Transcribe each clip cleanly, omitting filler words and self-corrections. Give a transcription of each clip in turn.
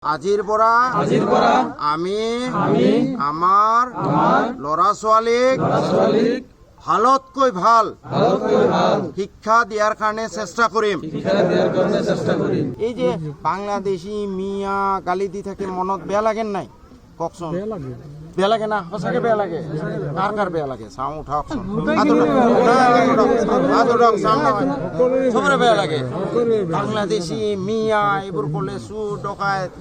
আজিৰ পৰা আমি আমাৰ ল'ৰা ছোৱালীক ভালতকৈ ভাল শিক্ষা দিয়াৰ কাৰণে চেষ্টা কৰিম। এই যে বাংলাদেশী মিয়া গালি দি থাকে, মনত বেয়া লাগে নাই? কওকচোন। বেয়া লাগে না? সঁচাকে বেয়া লাগে? কাৰ কাৰ বেয়া লাগে? চাওঁ উঠাওকচোন। চবৰে বেয়া লাগে। বাংলাদেশী মিয়া এইবোৰ ক'লে চুৰ ডকাইত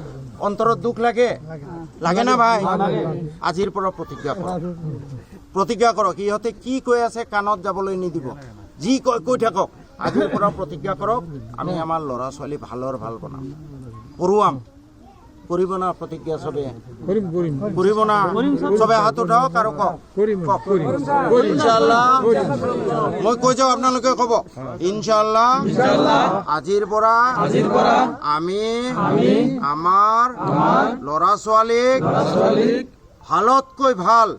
অন্তৰত দুখ লাগে, লাগে না ভাই? আজিৰ পৰা প্ৰতিজ্ঞা কৰক। ইহঁতে কি কৈ আছে কাণত যাবলৈ নিদিব, যি কয় কৈ থাকক। আজিৰ পৰা প্ৰতিজ্ঞা কৰক, আমি আমাৰ ল'ৰা ছোৱালী ভালৰ ভাল বনাম, পঢ়ুৱাম। কৰিব না প্ৰতিজ্ঞা? চবে কৰিব না? চবে হাত উঠাওক আৰু কওক ইনশাআল্লাহ। মই কৈ যাওঁ, আপোনালোকে ক'ব ইনশাআল্লাহ। আজিৰ পৰা আমি আমাৰ ল'ৰা ছোৱালীক ভালতকৈ ভাল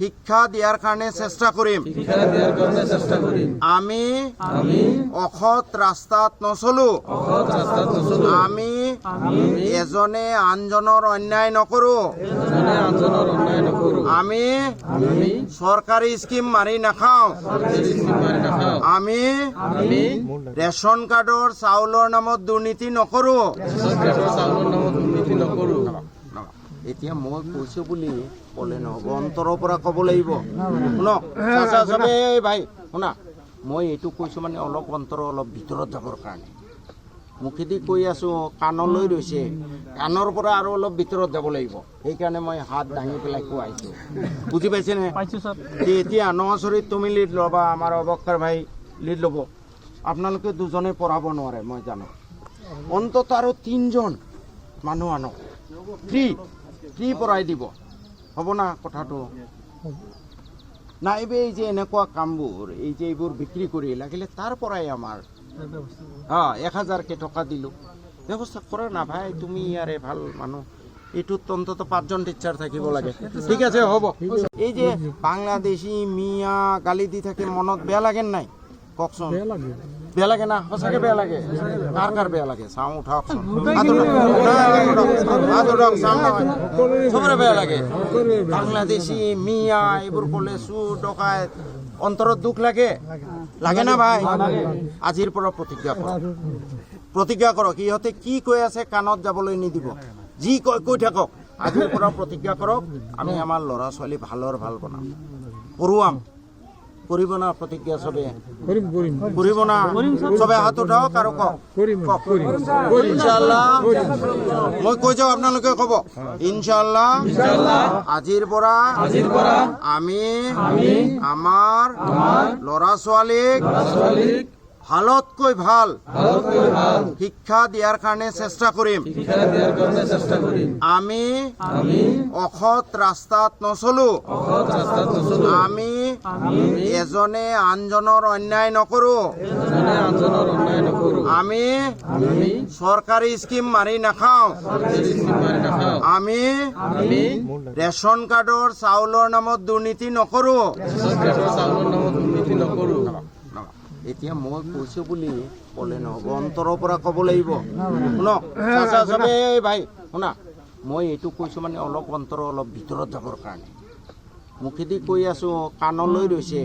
শিক্ষা দিয়াৰ কাৰণে চেষ্টা কৰিম। আমি অসৎ ৰাস্তাত নচলো। আমি এজনে আনজনৰ অন্যায় নকৰো। আমি চৰকাৰী স্কিম মাৰি নাখাওঁ। আমি ৰেচন কাৰ্ডৰ চাউলৰ নামত দুৰ্নীতি নকৰো। এতিয়া মই কৈছো বুলি ক'লে নহ'ব, অন্তৰৰ পৰা ক'ব লাগিব। শুনক চবে ভাই, শুনা, মই এইটো কৈছো মানে অলপ অন্তৰ অলপ ভিতৰত যাবৰ কাৰণে। মুখেদি কৈ আছো, কাণলৈ ৰৈছে, কাণৰ পৰা আৰু অলপ ভিতৰত যাব লাগিব। সেইকাৰণে মই হাত দাঙি পেলাই কোৱাইছো, বুজি পাইছেনে? এতিয়া নচৰিত তুমি লিড ল'বা, আমাৰ অৱক্ষৰ ভাই লিড ল'ব। আপোনালোকে দুজনে পঢ়াব নোৱাৰে মই জানো, অন্তত আৰু 3জন মানুহ আনক, ফ্ৰী পঢ়াই দিব। হ'ব না কথাটো? নাইবে এই যে এনেকুৱা কামবোৰ, এই যে এইবোৰ বিক্ৰী কৰি লাগিলে তাৰ পৰাই আমাৰ 1000কে টকা দিলোঁ, ব্যৱস্থা কৰা না ভাই। তুমি ইয়াৰে ভাল মানুহ, এইটোত অন্তত 5জন টিচাৰ থাকিব লাগে। ঠিক আছে, হ'ব। এই যে বাংলাদেশী মিয়া গালি দি থাকে, মনত বেয়া লাগে নাই? কওকচোন। বেয়া লাগে না? সঁচাকে বেয়া লাগে? কাৰ কাৰ বেয়া লাগে? চাওঁ উঠাওকচোন। চবৰে বেয়া লাগে। বাংলাদেশী মিয়া এইবোৰ ক'লে চুৰ ডকাইত অন্তৰত দুখ লাগে, লাগে না ভাই? আজিৰ পৰা প্ৰতিজ্ঞা কৰক। ইহঁতে কি কৈ আছে কাণত যাবলৈ নিদিব, যি কয় কৈ থাকক। আজিৰ পৰা প্ৰতিজ্ঞা কৰক, আমি আমাৰ ল'ৰা ছোৱালী ভালৰ ভাল বনাম, পঢ়ুৱাম। কৰিব না প্ৰতিজ্ঞা? চবে কৰিব না? চবে হাত উঠাওক আৰু কওক ইনশাআল্লাহ। মই কৈ যাওঁ, আপোনালোকে ক'ব ইনশাআল্লাহ। আজিৰ পৰা আমি আমাৰ ল'ৰা ছোৱালীক ভালতকৈ ভাল শিক্ষা দিয়াৰ কাৰণে চেষ্টা কৰিম। আমি অসৎ ৰাস্তাত নচলো। আমি এজনে আনজনৰ অন্যায় নকৰো। আমি চৰকাৰী স্কিম মাৰি নাখাওঁ। আমি ৰেচন কাৰ্ডৰ চাউলৰ নামত দুৰ্নীতি নকৰো। এতিয়া মই কৈছো বুলি ক'লে নহ'ব, অন্তৰৰ পৰা ক'ব লাগিব। শুনক চবে ভাই, শুনা, মই এইটো কৈছো মানে অলপ অন্তৰ অলপ ভিতৰত যাবৰ কাৰণে। মুখেদি কৈ আছো, কাণলৈ ৰৈছে,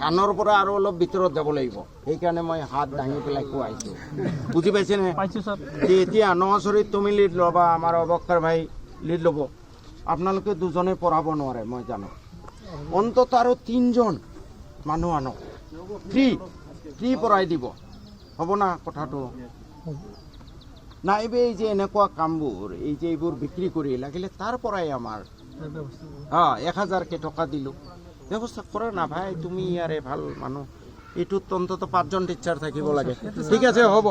কাণৰ পৰা আৰু অলপ ভিতৰত যাব লাগিব। সেইকাৰণে মই হাত দাঙি পেলাই কোৱাইছো, বুজি পাইছেনে? এতিয়া নচৰিত তুমি লিড ল'বা, আমাৰ অৱক্ষৰ ভাই লিড ল'ব। আপোনালোকে দুজনে পঢ়াব নোৱাৰে মই জানো, অন্তত আৰু 3জন মানুহ আনক, ফ্ৰী পঢ়াই দিব। হ'ব না কথাটো? নাইবে এই যে এনেকুৱা কামবোৰ, এই যে এইবোৰ বিক্ৰী কৰি লাগিলে তাৰ পৰাই আমাৰ 1000কে টকা দিলোঁ, ব্যৱস্থা কৰা না ভাই। তুমি ইয়াৰে ভাল মানুহ, এইটোত অন্তত 5জন টিচাৰ থাকিব লাগে। ঠিক আছে, হ'ব।